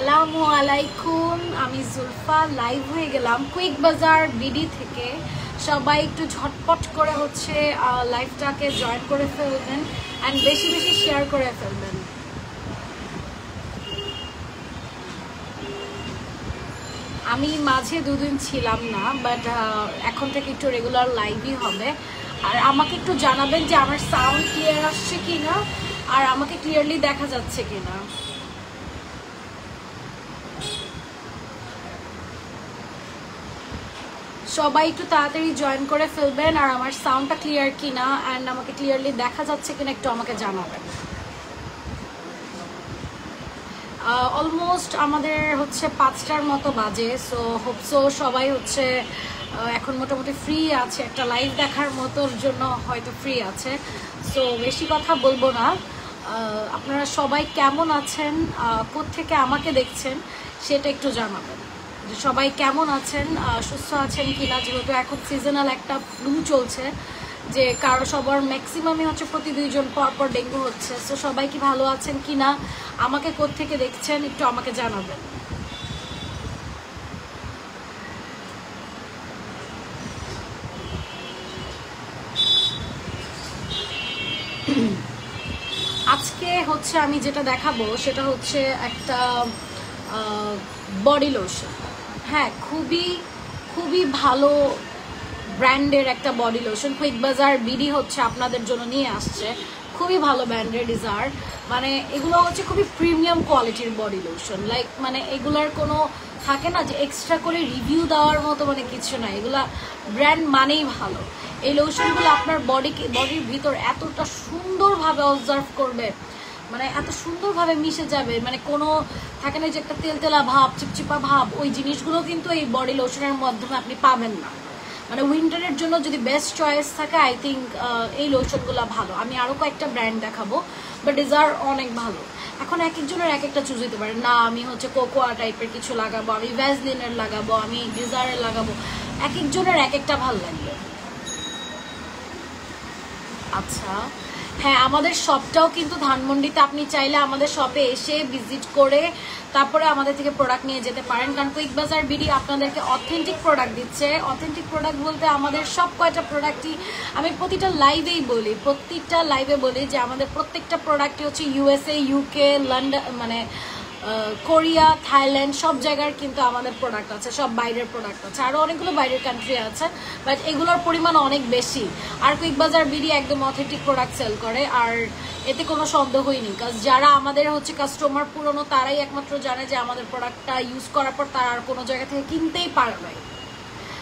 আসসালামু আলাইকুম, আমি জুলফা লাইভ হয়ে গেলাম কুইক বাজার বিডি থেকে। সবাই একটু ঝটপট করে হচ্ছে লাইভটাকে জয়েন করে ফেলবেন অ্যান্ড বেশি বেশি শেয়ার করে ফেলবেন। আমি মাঝে দুদিন ছিলাম না, বাট এখন থেকে একটু রেগুলার লাইভই হবে। আর আমাকে একটু জানাবেন যে আমার সাউন্ড ক্লিয়ার আসছে কিনা আর আমাকে ক্লিয়ারলি দেখা যাচ্ছে কিনা। সবাই একটু তাড়াতাড়ি জয়েন করে ফেলবেন আর আমার সাউন্ডটা ক্লিয়ার কিনা অ্যান্ড আমাকে ক্লিয়ারলি দেখা যাচ্ছে কিনা একটু আমাকে জানাবেন। অলমোস্ট আমাদের হচ্ছে 5টার মতো বাজে, সো হোপসো সবাই হচ্ছে এখন মোটামুটি ফ্রি আছে, একটা লাইভ দেখার মতোর জন্য হয়তো ফ্রি আছে। সো বেশি কথা বলবো না, আপনারা সবাই কেমন আছেন, কোত্থেকে আমাকে দেখছেন সেটা একটু জানাবেন। সবাই কেমন আছেন, সুস্থ আছেন কিনা, যেহেতু এখন সিজনাল একটা ফ্লু চলছে, যে কারো সবার ম্যাক্সিমামই হচ্ছে প্রতি 2 জন পর ডেঙ্গু হচ্ছে। সো সবাই কি ভালো আছেন কিনা, আমাকে কোত্থেকে দেখছেন একটু আমাকে জানাবেন। আজকে হচ্ছে আমি যেটা দেখাবো সেটা হচ্ছে একটা বডি লোশন। হ্যাঁ, খুবই খুবই ভালো ব্র্যান্ডের একটা বডি লোশন কুইক বাজার বিডি হচ্ছে আপনাদের জন্য নিয়ে আসছে। খুবই ভালো ব্র্যান্ডের ডিজার, মানে এগুলো হচ্ছে খুবই প্রিমিয়াম কোয়ালিটির বডি লোশন। লাইক মানে এগুলার কোনো থাকে না যে এক্সট্রা করে রিভিউ দেওয়ার মতো মানে কিছু না, এগুলা ব্র্যান্ড মানেই ভালো। এই লোশনগুলো আপনার বডির ভিতর এতটা সুন্দরভাবে অবজার্ভ করবে, মানে এত সুন্দরভাবে মিশে যাবে, মানে কোনো থাকে না যে একটা তেলতেলা ভাব, চিপচিপা ভাব, ওই জিনিসগুলো কিন্তু এই বডি লোশনের মাধ্যমে আপনি পাবেন না। মানে উইন্টারের জন্য যদি বেস্ট চয়েস থাকে, আই থিঙ্ক এই লোশনগুলো ভালো। আমি আরও কয়েকটা ব্র্যান্ড দেখাবো, বাট ডিজার অনেক ভালো। এখন এক একজনের এক একটা চুজ হতে পারে, না আমি হচ্ছে কোকোয়া টাইপের কিছু লাগাবো, আমি ভ্যাসলিনের লাগাবো, আমি ডিজারের লাগাবো, এক একজনের এক একটা ভালো লাগবে। আচ্ছা হ্যাঁ, আমাদের শপটাও কিন্তু ধানমন্ডিতে, আপনি চাইলে আমাদের শপে এসে ভিজিট করে তারপরে আমাদের থেকে প্রোডাক্ট নিয়ে যেতে পারেন। কারণ কুইক বাজার বিডি আপনাদেরকে অথেন্টিক প্রোডাক্ট দিচ্ছে। অথেন্টিক প্রোডাক্ট বলতে আমাদের সব কয়টা প্রোডাক্টই, আমি প্রতিটা লাইভে বলি যে আমাদের প্রত্যেকটা প্রোডাক্টই হচ্ছে ইউএসএ, ইউকে, লন্ডন, মানে কোরিয়া, থাইল্যান্ড, সব জায়গার কিন্তু আমাদের প্রোডাক্ট আছে, সব বাইরের প্রোডাক্ট আছে, আরও অনেকগুলো বাইরের কান্ট্রি আছে, বাট এগুলোর পরিমাণ অনেক বেশি। আর কুইক বাজার বিডি একদম অথেন্টিক প্রোডাক্ট সেল করে, আর এতে কোনো সন্দেহই নেই। কারণ যারা আমাদের হচ্ছে কাস্টমার পুরনো, তারাই একমাত্র জানে যে আমাদের প্রোডাক্টটা ইউজ করার পর তারা আর কোনো জায়গা থেকে কিনতেই পারবে।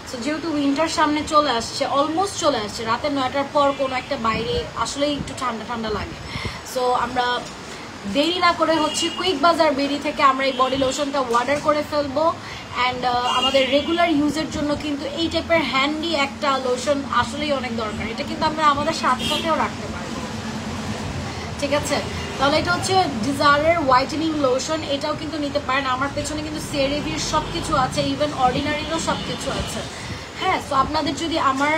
সো যেহেতু উইন্টার সামনে চলে আসছে, অলমোস্ট চলে আসছে, রাতে 9টার পর কোনো একটা বাইরে আসলেই একটু ঠান্ডা ঠান্ডা লাগে। সো আমরা দেরি না করে হচ্ছে কুইক বাজার বিডি থেকে আমরা এই বডি লোশনটা অর্ডার করে ফেলবো। অ্যান্ড আমাদের রেগুলার ইউজের জন্য কিন্তু এই টাইপের হ্যান্ডি একটা লোশন আসলেই অনেক দরকার। এটা কিন্তু আমরা আমাদের সাথে সাথেও রাখতে পারবো, ঠিক আছে? তাহলে এটা হচ্ছে ডিজায়ারের হোয়াইটেনিং লোশন, এটাও কিন্তু নিতে পারেন। আমার পেছনে কিন্তু সেরেভির সব কিছু আছে, ইভেন অর্ডিনারিরও সব কিছু আছে। হ্যাঁ, সো আপনাদের যদি আমার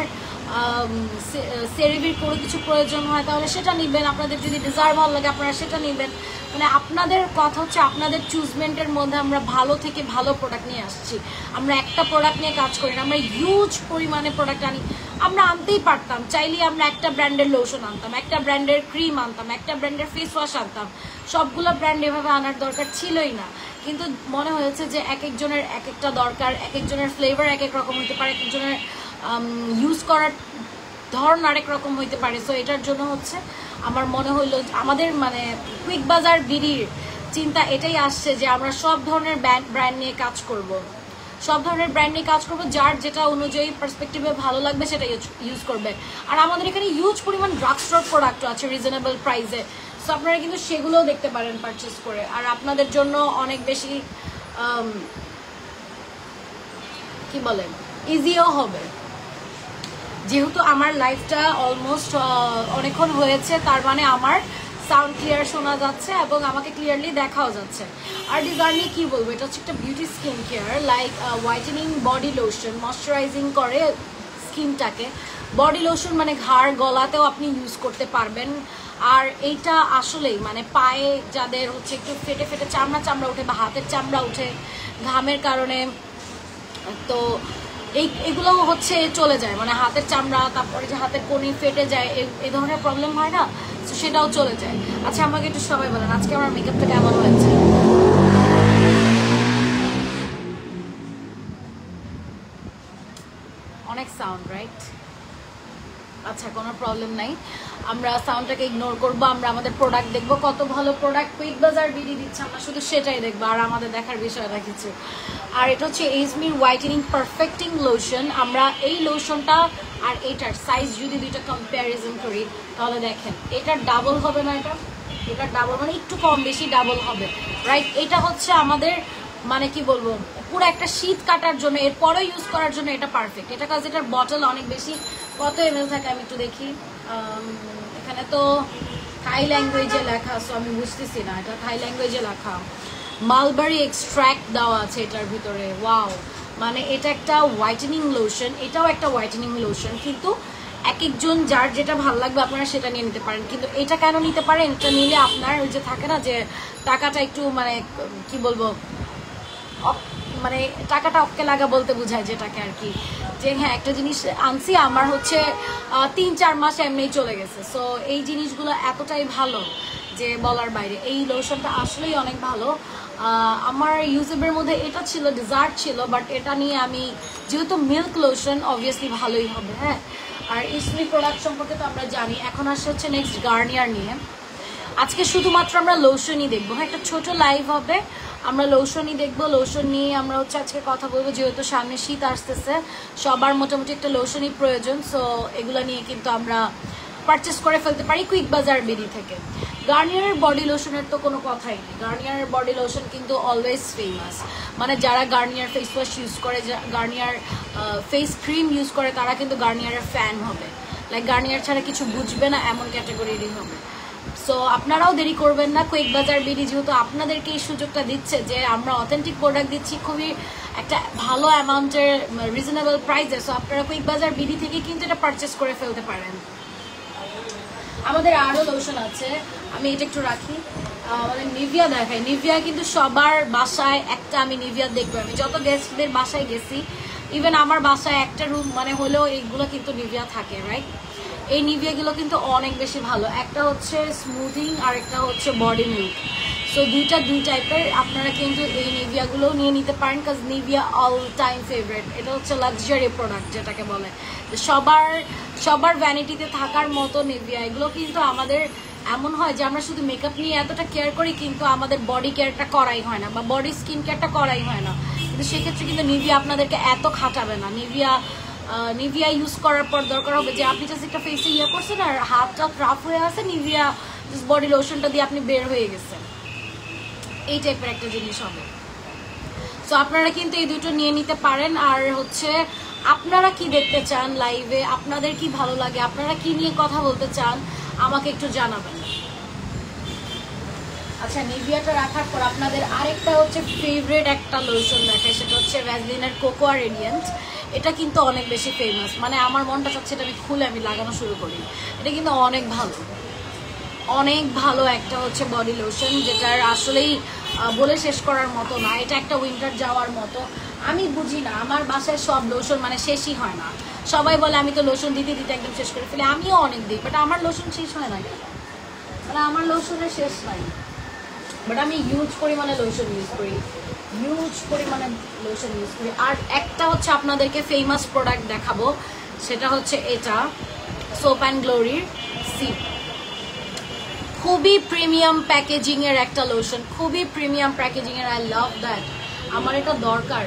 সেরেভির কোনো কিছু প্রয়োজন হয় তাহলে সেটা নেবেন, আপনাদের যদি ডিজায়ার ভালো লাগে আপনারা সেটা নেবেন। মানে আপনাদের কথা হচ্ছে আপনাদের চুজমেন্টের মধ্যে আমরা ভালো থেকে ভালো প্রোডাক্ট নিয়ে আসছি। আমরা একটা প্রোডাক্ট নিয়ে কাজ করি না, আমরা হিউজ পরিমাণে প্রোডাক্ট আনি। আমরা আনতেই পারতাম, চাইলেই আমরা একটা ব্র্যান্ডের লোশন আনতাম, একটা ব্র্যান্ডের ক্রিম আনতাম, একটা ব্র্যান্ডের ফেস ওয়াশ আনতাম, সবগুলো ব্র্যান্ড এভাবে আনার দরকার ছিলই না। কিন্তু মনে হয়েছে যে এক একজনের এক একটা দরকার, এক একজনের ফ্লেভার এক এক রকম হতে পারে, এক একজনের ইউজ করার ধরন আরেক রকম হইতে পারে। সো এটার জন্য হচ্ছে আমার মনে হইলো আমাদের মানে কুইক বাজার বিডির চিন্তা এটাই আসছে যে আমরা সব ধরনের ব্র্যান্ড নিয়ে কাজ করব, যার যেটা অনুযায়ী পার্সপেক্টিভে ভালো লাগবে সেটা ইউজ করবে। আর আমাদের এখানে হিউজ পরিমাণ ড্রাগ স্টোর প্রোডাক্টও আছে রিজনেবল প্রাইসে, সো আপনারা কিন্তু সেগুলোও দেখতে পারেন পারচেস করে। আর আপনাদের জন্য অনেক বেশি কি বলেন ইজিও হবে, যেহেতু আমার লাইফটা অলমোস্ট অনেকক্ষণ হয়েছে, তার মানে আমার সাউন্ড ক্লিয়ার শোনা যাচ্ছে এবং আমাকে ক্লিয়ারলি দেখাও যাচ্ছে। আর ডিজার নিয়ে কী বলবো, এটা হচ্ছে একটা beauty skin care, like whitening body lotion, moisturising করে স্কিনটাকে। বডি লোশন মানে ঘাড় গলাতেও আপনি ইউজ করতে পারবেন, আর এইটা আসলেই মানে পায়ে যাদের হচ্ছে একটু ফেটে ফেটে চামড়া উঠে বা হাতের চামড়া উঠে ঘামের কারণে, তো এগুলো হচ্ছে চলে যায়, মানে হাতের চামড়া, তারপরে যে হাতের কনি ফেটে যায়, এই ধরনের প্রবলেম হয় না, তো সেটাও চলে যায়। আচ্ছা আমাকে একটু সবাই বলেন আজকে আমার মেকআপটা কেমন হয়েছে? অনেক সাউন্ড, রাইট? আচ্ছা কোনো প্রবলেম নাই, আমরা সাউন্ডটাকে ইগনোর করবো, আমরা আমাদের প্রোডাক্ট দেখবো, কত ভালো প্রোডাক্ট কুইক বাজার বিডি দিচ্ছে, আমরা শুধু সেটাই দেখবো, আর আমাদের দেখার বিষয়টা কিছু। আর এটা হচ্ছে এইজমির হোয়াইটেনিং পারফেক্টিং লোশন। আমরা এই লোশনটা আর এটার সাইজ যদি দুইটা কম্প্যারিজন করি তাহলে দেখেন এটার ডাবল হবে না, এটার ডাবল মানে একটু কম বেশি ডাবল হবে, রাইট? এটা হচ্ছে আমাদের মানে কি বলবো পুরো একটা শীত কাটার জন্য, এরপরে ইউজ করার জন্য এটা পারফেক্ট। এটা কাজ এটার বটল অনেক বেশি, কত এমএল থাকে আমি একটু দেখি, এখানে তো থাই ল্যাঙ্গুয়েজে লেখা, সো আমি বুঝতেছি না, এটা থাই ল্যাঙ্গুয়েজে লেখা। মালবারি এক্সট্র্যাক্ট দেওয়া আছে এটার ভিতরে, ওয়াও, মানে এটা একটা হোয়াইটেনিং লোশন, এটাও একটা হোয়াইটেনিং লোশন, কিন্তু এক একজন যার যেটা ভালো লাগবে আপনারা সেটা নিয়ে নিতে পারেন। কিন্তু এটা কেন নিতে পারেন, এটা নিলে আপনার ওই যে থাকে না যে টাকাটা একটু মানে কি বলবো মানে টাকাটা অক্কে লাগা বলতে বোঝায় যেটাকে আর কি, যে হ্যাঁ একটা জিনিস আনছি আমার হচ্ছে 3-4 মাস এমনি চলে গেছে। সো এই জিনিসগুলো এতটাই ভালো যে বলার বাইরে। এই লোশনটা আসলেই অনেক ভালো। আমার ইউজেবের মধ্যে এটা ছিল, ডিজার্ট ছিল, বাট এটা নিয়ে আমি যেহেতু মিল্ক লোশন অবভিয়াসলি ভালোই হবে। হ্যাঁ, আর ইসমি প্রোডাক্ট সম্পর্কে তো আমরা জানি। এখন আসছে হচ্ছে নেক্সট গার্নিয়ার নিয়ে। আজকে শুধুমাত্র আমরা লোশনই দেখবো, হ্যাঁ একটা ছোট লাইভ হবে, আমরা লোশনই দেখবো। লোশন নিয়ে আমরা হচ্ছে আজকে কথা বলবো, যেহেতু সামনে শীত আসতেছে, সবার মোটামুটি একটা লোশনই প্রয়োজন। সো এগুলো নিয়ে কিন্তু আমরা পারচেস করে ফেলতে পারি কুইক বাজার বিডি থেকে। গার্নিয়ারের বডি লোশনের তো কোনো কথাই নেই, গার্নিয়ারের বডি লোশন কিন্তু অলওয়েজ ফেমাস। মানে যারা গার্নিয়ার ফেস ওয়াশ ইউজ করে, গার্নিয়ার ফেস ক্রিম ইউজ করে, তারা কিন্তু গার্নিয়ারের ফ্যান হবে, লাইক গার্নিয়ার ছাড়া কিছু বুঝবে না এমন ক্যাটাগরিরই হবে। সো আপনারাও দেরি করবেন না, কুইক বাজার বিডি যেহেতু আপনাদেরকে এই সুযোগটা দিচ্ছে যে আমরা অথেন্টিক প্রোডাক্ট দিচ্ছি খুবই একটা ভালো অ্যামাউন্টের রিজনেবল প্রাইসে, সো আপনারা কুইক বাজার বিডি থেকে কিন্তু এটা পারচেস করে ফেলতে পারেন। আমাদের আরও লোশন আছে, আমি এটা একটু রাখি। আমাদের নিভিয়া দেখাই, নিভিয়া কিন্তু সবার বাসায় একটা আমি নিভিয়া দেখবো, আমি যত গেস্টদের বাসায় গেছি, ইভেন আমার বাসায় একটা রুম মানে হলেও এইগুলো কিন্তু নিভিয়া থাকে, রাইট? এই নিভিয়াগুলো কিন্তু অনেক বেশি ভালো, একটা হচ্ছে স্মুথিং আর একটা হচ্ছে বডি মিল্ক। সো দুই টাইপের, আপনারা কিন্তু এই নিভিয়াগুলোও নিয়ে নিতে পারেন, কাজ নিভিয়া অল টাইম ফেভারিট। এটা হচ্ছে লাক্সারি প্রোডাক্ট যেটাকে বলে, সবার ভ্যানিটিতে থাকার মতো নিভিয়া। এগুলো কিন্তু আমাদের এমন হয় যে আমরা শুধু মেকআপ নিয়ে এতটা কেয়ার করি, কিন্তু আমাদের বডি কেয়ারটা করাই হয় না, বা বডি স্কিন কেয়ারটা করাই হয় না। কিন্তু সেক্ষেত্রে কিন্তু নিভিয়া আপনাদেরকে এত খাটাবে না। নিভিয়া ইউজ করার পর দরকার হবে যে আপনি জাস্ট একটা ফেসে ইয়ে করছেন আর হাতটা রাফ হয়ে আছে, নিভিয়া জাস্ট বডি লোশনটা দিয়ে আপনি বের হয়ে গেছেন, এই টাইপের একটা জিনিস হবে। সো আপনারা কিন্তু এই দুটো নিয়ে নিতে পারেন। আর হচ্ছে আপনারা কি দেখতে চান লাইভে, আপনাদের কি ভালো লাগে, আপনারা কি নিয়ে কথা বলতে চান আমাকে একটু জানাবেন। আচ্ছা, নিভিয়াটা রাখার পর আপনাদের আরেকটা হচ্ছে ফেভারিট একটা লোশন দেখায়, সেটা হচ্ছে ভ্যাসলিনের কোকোয়া রেডিয়েন্ট। এটা কিন্তু অনেক বেশি ফেমাস, মানে আমার মনটা চাচ্ছে এটা আমি খুলে আমি লাগানো শুরু করি। এটা কিন্তু অনেক ভালো একটা হচ্ছে বডি লোশন, যেটার আসলেই বলে শেষ করার মতো না। এটা একটা উইন্টার যাওয়ার মতো। আমি বুঝি না, আমার বাসায় সব লোশন মানে শেষই হয় না। সবাই বলে আমি তো লোশন দিতে দিতে একদম শেষ করে ফেলি, আমিও অনেক দিই, বাট আমার লোশন শেষ হয় না, মানে আমার লোশনের শেষ নাই। বাট আমি হিউজ পরিমাণে লোশন ইউজ করি। আর একটা হচ্ছে আপনাদেরকে ফেমাস প্রোডাক্ট দেখাবো, সেটা হচ্ছে এটা সোপ অ্যান্ড গ্লোরির সিপ। খুবই প্রিমিয়াম প্যাকেজিং এর একটা লোশন, খুবই প্রিমিয়াম প্যাকেজিং এর। আই লাভ দ্যাট, আমার এটা দরকার।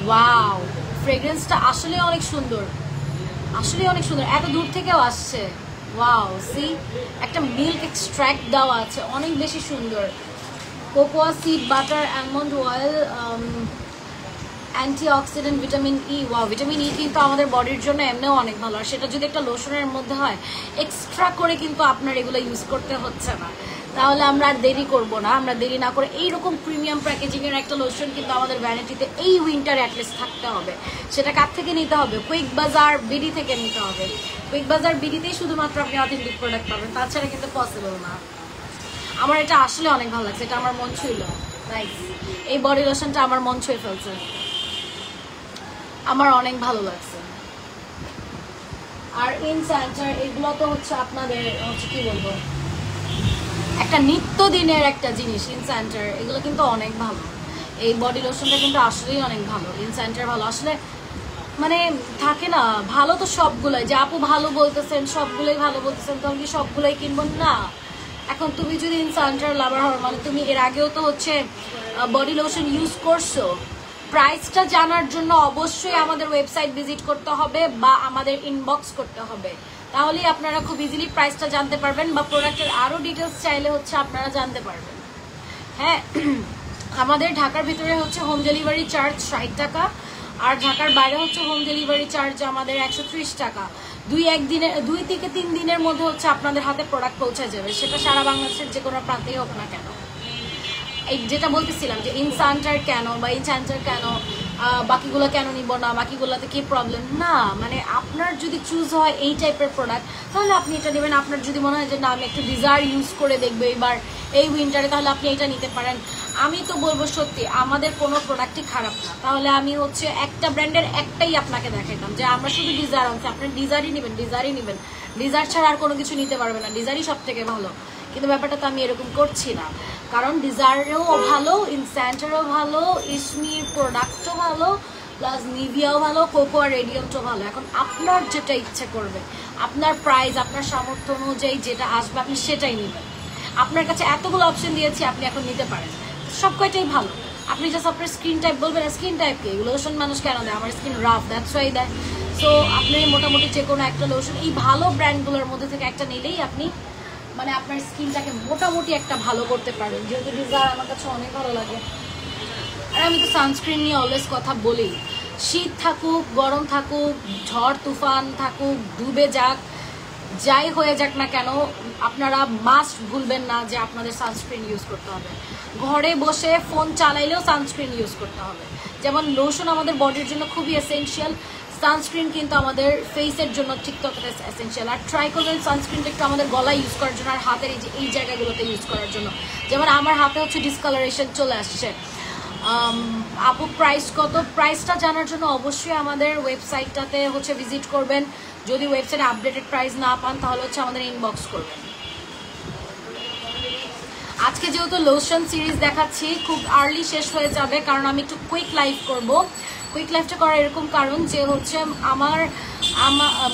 ওয়াও, ফ্রেগ্রেন্সটা আসলে অনেক সুন্দর, এত দূর থেকেও আসছে। ওয়াও, সি একটা মিল্ক এক্সট্র্যাক্ট দেওয়া আছে, অনেক বেশি সুন্দর। Cocoa seed butter almond oil, antioxidant, vitamin E. Wow, vitamin E কিন্তু আমাদের বডির জন্য এমনিও অনেক ভালো, আর সেটা যদি একটা লোশনের মধ্যে হয় এক্সট্রা করে কিন্তু আপনার এগুলো ইউজ করতে হচ্ছে না। তাহলে আমরা আর দেরি করবো না, আমরা দেরি না করে এইরকম প্রিমিয়াম প্যাকেজিংয়ের একটা লোশন কিন্তু আমাদের ভ্যানিটিতে এই উইন্টার অ্যাটলিস্ট থাকতে হবে। সেটা কার থেকে নিতে হবে? কুইক বাজার বিডি থেকে নিতে হবে। কুইক বাজার বিডিতেই শুধুমাত্র আপনি অথেন্টিক প্রোডাক্ট পাবেন, তাছাড়া কিন্তু পসিবল না। আমার এটা আসলে অনেক ভালো লাগছে, এটা আমার মন ছুঁইল। নাইস, এই বডি লোশনটা আমার মন ছুঁয়ে ফেলছে, আমার অনেক ভালো লাগছে। আর ইনস্যান্টার এগুলো তো হচ্ছে আপনাদের হচ্ছে কি বলবো, একটা নিত্যদিনের একটা জিনিস ইনস্যান্টার, এগুলো কিন্তু অনেক ভালো। এই বডি লোশনটা কিন্তু আসলেই অনেক ভালো, ইনস্যান্টার ভালো। আসলে মানে থাকে না, ভালো তো সবগুলোই, যে আপু ভালো বলতেছেন সবগুলোই ভালো বলতেছেন, তাহলে কি সবগুলোই কিনবো না? এখন তুমি যদি ইনস্যান্টার লাভার হও, মানে তুমি এর আগেও তো হচ্ছে বডি লোশন ইউজ করছো, প্রাইসটা জানার জন্য অবশ্যই আমাদের ওয়েবসাইট ভিজিট করতে হবে বা আমাদের ইনবক্স করতে হবে, তাহলেই আপনারা খুব ইজিলি প্রাইসটা জানতে পারবেন বা প্রোডাক্টের আরও ডিটেলস চাইলে হচ্ছে আপনারা জানতে পারবেন। হ্যাঁ, আমাদের ঢাকার ভিতরে হচ্ছে হোম ডেলিভারি চার্জ 60 টাকা, আর ঢাকার বাইরে হচ্ছে হোম ডেলিভারি চার্জ আমাদের 130 টাকা। 2 থেকে 3 দিনের মধ্যে হচ্ছে আপনাদের হাতে প্রোডাক্ট পৌঁছে যাবে, সেটা সারা বাংলাদেশের যে কোনো প্রান্তেই হোক না কেন। এই যেটা বলতেছিলাম যে ইনস্যান্টার কেন বা ইনস্যান্টার কেন, বাকিগুলো কেন নিব না, বাকিগুলোতে কি প্রবলেম না, মানে আপনার যদি চুজ হয় এই টাইপের প্রোডাক্ট তাহলে আপনি এটা নেবেন। আপনার যদি মনে হয় যে না আমি একটু ডিজায়ার ইউজ করে দেখবো এবার এই উইন্টারে, তাহলে আপনি এটা নিতে পারেন। আমি তো বলবো সত্যি আমাদের কোনো প্রোডাক্টই খারাপ না, তাহলে আমি হচ্ছে একটা ব্র্যান্ডের একটাই আপনাকে দেখাইতাম যে আমরা শুধু ডিজায়ার আনছি, আপনি ডিজায়ারই নেবেন, ডিজায়ারই নেবেন, ডিজায়ার ছাড়া আর কোনো কিছু নিতে পারবেন না, ডিজায়ারই সব থেকে ভালো। কিন্তু ব্যাপারটা তো আমি এরকম করছি না, কারণ ডিজায়ারও ভালো, ইনস্যান্টারও ভালো, ইসমির প্রোডাক্টও ভালো, প্লাস নিভিয়াও ভালো, কোকোয়া রেডিয়ান্টও ভালো। এখন আপনার যেটা ইচ্ছে করবে, আপনার প্রাইস আপনার সামর্থ্য অনুযায়ী যেটা আসবে আপনি সেটাই নেবেন। আপনার কাছে এতগুলো অপশন দিয়েছি, আপনি এখন নিতে পারেন, সব কয়টাই ভালো। আপনি জাস্ট আপনার স্কিন টাইপ বলবেন, স্কিন টাইপকে লোশন মানুষ কেন দেয়, আমার স্কিন রাফ, দ্যাটস ওয়াই দেয়। সো আপনি মোটামুটি যে কোনো একটা লোশন এই ভালো ব্র্যান্ডগুলোর মধ্যে থেকে একটা নিলেই আপনি মানে আপনার স্কিনটাকে মোটামুটি একটা ভালো করতে পারবেন। যেহেতু ডিজায়ার আমার কাছে অনেক ভালো লাগে, আর আমি তো সানস্ক্রিন নিয়ে অলওয়েজ কথা বলি, শীত থাকুক গরম থাকুক ঝড় তুফান থাকুক ডুবে যাক যাই হয়ে যাক না কেন, আপনারা মাস্ট ভুলবেন না যে আপনাদের সানস্ক্রিন ইউজ করতে হবে। ঘরে বসে ফোন চালাইলেও সানস্ক্রিন ইউজ করতে হবে। যেমন লোশন আমাদের বডির জন্য খুবই এসেনশিয়াল, সানস্ক্রিন কিন্তু আমাদের ফেসের জন্য ঠিক ততটা এসেনশিয়াল। আর ট্রাই করবেন সানস্ক্রিনটা একটু আমাদের গলায় ইউজ করার জন্য আর হাতের এই জায়গাগুলোতে ইউজ করার জন্য। যেমন আমার হাতে হচ্ছে ডিসকালারেশন চলে আসছে। আপু প্রাইস কত, প্রাইসটা জানার জন্য অবশ্যই আমাদের ওয়েবসাইটটাতে হচ্ছে ভিজিট করবেন। যদি ওয়েবসাইটে আপডেটেড প্রাইস না পান তাহলে হচ্ছে আমাদের ইনবক্স করবেন। আজকে যেহেতু লোশন সিরিজ দেখাচ্ছি খুব আর্লি শেষ হয়ে যাবে, কারণ আমি একটু কুইক লাইভ করব। কুইক লাইভটা করার এরকম কারণ যে হচ্ছে আমার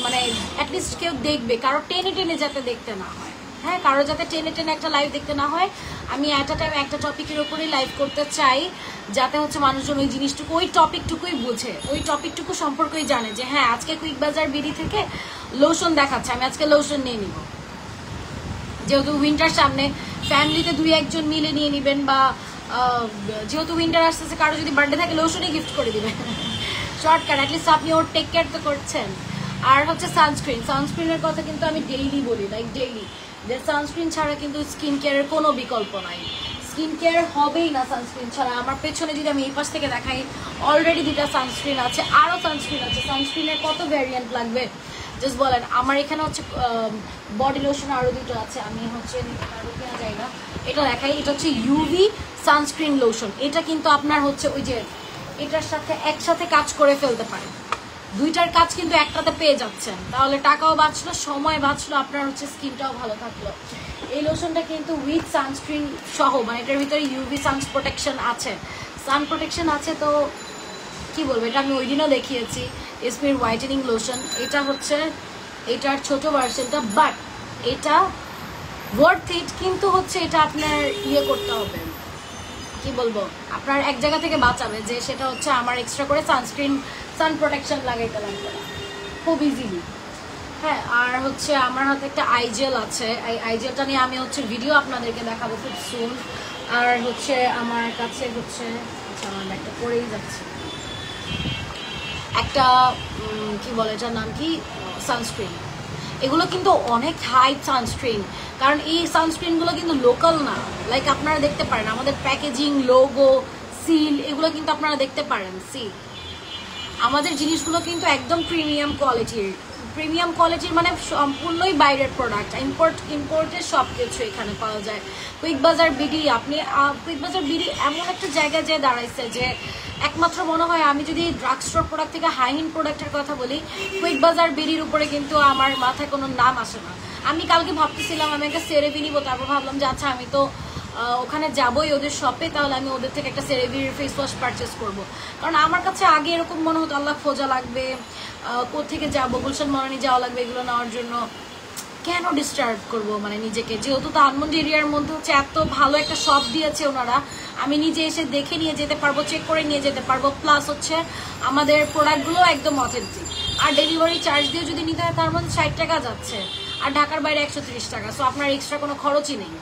মানে অ্যাটলিস্ট কেউ দেখবে, কারো টেনে টেনে যাতে দেখতে না হয়। হ্যাঁ, কারো যাতে টেনে টেনে একটা লাইভ দেখতে না হয়। আমি অ্যাট আ টাইম একটা টপিকের উপরেই লাইভ করতে চাই, যাতে হচ্ছে মানুষজন ওই জিনিসটুকু ওই টপিকটুকুই বুঝে, ওই টপিকটুকু সম্পর্কেই জানে যে হ্যাঁ আজকে কুইক বাজার বিডি থেকে লোশন দেখাচ্ছে, আমি আজকে লোশন নিয়ে নিব। যেহেতু উইন্টার সামনে, ফ্যামিলিতে 2-1 জন মিলে নিয়ে নেবেন, বা যেহেতু উইন্টার আসতেছে কারো যদি বার্থডে থাকে লোশনই গিফট করে দিবেন। শর্টকাট, অ্যাটলিস্ট আপনি ওর টেক কেয়ার তো করছেন। আর হচ্ছে সানস্ক্রিনের কথা কিন্তু আমি ডেইলি বলি, লাইক ডেইলি, যে সানস্ক্রিন ছাড়া কিন্তু স্কিন কেয়ারের কোনো বিকল্প নাই। স্কিন কেয়ার হবেই না সানস্ক্রিন ছাড়া। আমার পেছনে যদি আমি এই পাশ থেকে দেখাই, অলরেডি 2টা সানস্ক্রিন আছে, আরও সানস্ক্রিন আছে। সানস্ক্রিনের কত ভ্যারিয়েন্ট লাগবে জাস্ট বলেন। আমার এখানে হচ্ছে বডি লোশন আরও 2টা আছে, আমি হচ্ছে কেনা যাই না, এটা দেখাই। এটা হচ্ছে ইউভি সানস্ক্রিন লোশন। এটা কিন্তু আপনার হচ্ছে ওই যে এটার সাথে একসাথে কাজ করে ফেলতে পারে, 2টার কাজ কিন্তু একটাতে পেয়ে যাচ্ছেন, তাহলে টাকাও বাঁচলো, সময় বাঁচলো, আপনার হচ্ছে স্কিনটাও ভালো থাকলো। এই লোশনটা কিন্তু উইথ সানস্ক্রিন সহ, মানে এটার ভিতরে ইউভি সান প্রোটেকশন আছে। তো কি বলবো, এটা আমি ওই দিনও দেখিয়েছি, এসপির হোয়াইটেনিং লোশন। এটা হচ্ছে এটার ছোট ভার্সনটা, বাট এটা ওয়ার্থ ইট। কিন্তু হচ্ছে এটা আপনার করতে হবে, কি বলবো, আপনার এক জায়গা থেকে বাঁচাবে, যে সেটা হচ্ছে আমার এক্সট্রা করে সান প্রোটেকশন লাগাইতে লাগবে না, খুব ইজিলি। হ্যাঁ, আর হচ্ছে আমার হাতে একটা আইজেল আছে, এই আইজেলটা নিয়ে আমি হচ্ছে ভিডিও আপনাদেরকে দেখাবো খুব সুন। আর হচ্ছে আমার কাছে হচ্ছে আমার একটা পরেই যাচ্ছে একটা কি বলে, এটার নাম কি, সানস্ক্রিন। এগুলো কিন্তু অনেক হাইপ সানস্ক্রিন, কারণ এই সানস্ক্রিনগুলো কিন্তু লোকাল না। লাইক আপনারা দেখতে পারেন আমাদের প্যাকেজিং, লোগো, সিল, এগুলো কিন্তু আপনারা দেখতে পারেন। আমাদের জিনিসগুলো কিন্তু একদম প্রিমিয়াম কোয়ালিটির, প্রিমিয়াম কোয়ালিটির, মানে সম্পূর্ণই বাইরের প্রোডাক্ট, ইম্পোর্টের সব কিছু এখানে পাওয়া যায়। কুইক বাজার বিডি, আপনি কুইক বাজার বিডি এমন একটা জায়গায় যেয়ে দাঁড়াইছে যে একমাত্র মনে হয়, আমি যদি ড্রাগ স্টোর প্রোডাক্ট থেকে হাই এন্ড প্রোডাক্টের কথা বলি, কুইক বাজার বিডির উপরে কিন্তু আমার মাথায় কোনো নাম আসে না। আমি কালকে ভাবতেছিলাম আমি একটা সেরেভি নিবো, তারপর ভাবলাম যে আচ্ছা আমি তো ওখানে যাবোই ওদের শপে, তাহলে আমি ওদের থেকে একটা সেরেভির ফেস ওয়াশ পারচেস করবো। কারণ আমার কাছে আগে এরকম মনে হতো আল্লাহ খোঁজা লাগবে, কোথেকে যাবো, গুলশান মরানি যাওয়া লাগবে এগুলো নেওয়ার জন্য, কেন ডিস্টার্ব করবো মানে নিজেকে। যেহেতু ধানমন্ডি এরিয়ার মধ্যে হচ্ছে এত ভালো একটা শপ দিয়েছে ওনারা, আমি নিজে এসে দেখে নিয়ে যেতে পারবো, চেক করে নিয়ে যেতে পারবো, প্লাস হচ্ছে আমাদের প্রোডাক্টগুলো একদম অথেন্টিক। আর ডেলিভারি চার্জ দিয়ে যদি নিতে হয় তার মধ্যে 60 টাকা যাচ্ছে, আর ঢাকার বাইরে 130 টাকা। সো আপনার এক্সট্রা কোনো খরচই নেই,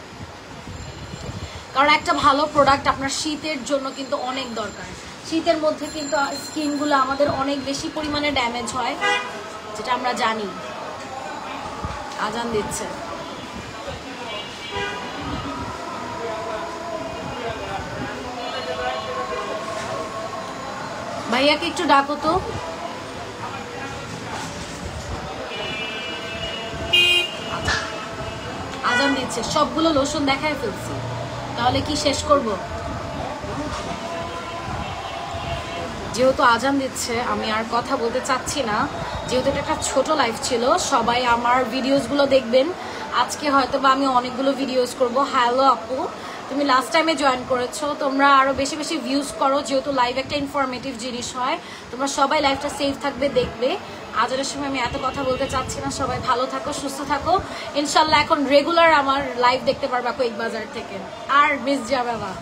কারণ একটা ভালো প্রোডাক্ট আপনার শীতের জন্য কিন্তু অনেক দরকার। শীতের মধ্যে কিন্তু স্কিনগুলো আমাদের অনেক বেশি পরিমাণে ড্যামেজ হয়, যেটা আমরা জানি। আজান দিচ্ছে, ভাইয়াকে একটু ডাকো তো। আজান দিচ্ছে, সবগুলো লোশন দেখায় ফেলছি, তাহলে কি শেষ করব? যেহেতু আজান দিচ্ছে আমি আর কথা বলতে চাচ্ছি না, যেহেতু এটা একটা ছোট লাইভ ছিল। সবাই আমার ভিডিওসগুলো দেখবেন, আজকে হয়তো বা আমি অনেকগুলো ভিডিওস করব। হ্যালো আপু, তুমি লাস্ট টাইমে জয়েন করেছো, তোমরা আরো বেশি বেশি ভিউজ করো, যেহেতু লাইভ একটা ইনফরমেটিভ জিনিস হয়। তোমরা সবাই লাইভটা সেভ থাকবে, দেখবে। আজানের সময় আমি এত কথা বলতে চাচ্ছি না। সবাই ভালো থাকো, সুস্থ থাকো। ইনশাল্লাহ এখন রেগুলার আমার লাইভ দেখতে পারবা কুইক বাজার থেকে, আর মিস যাবে না।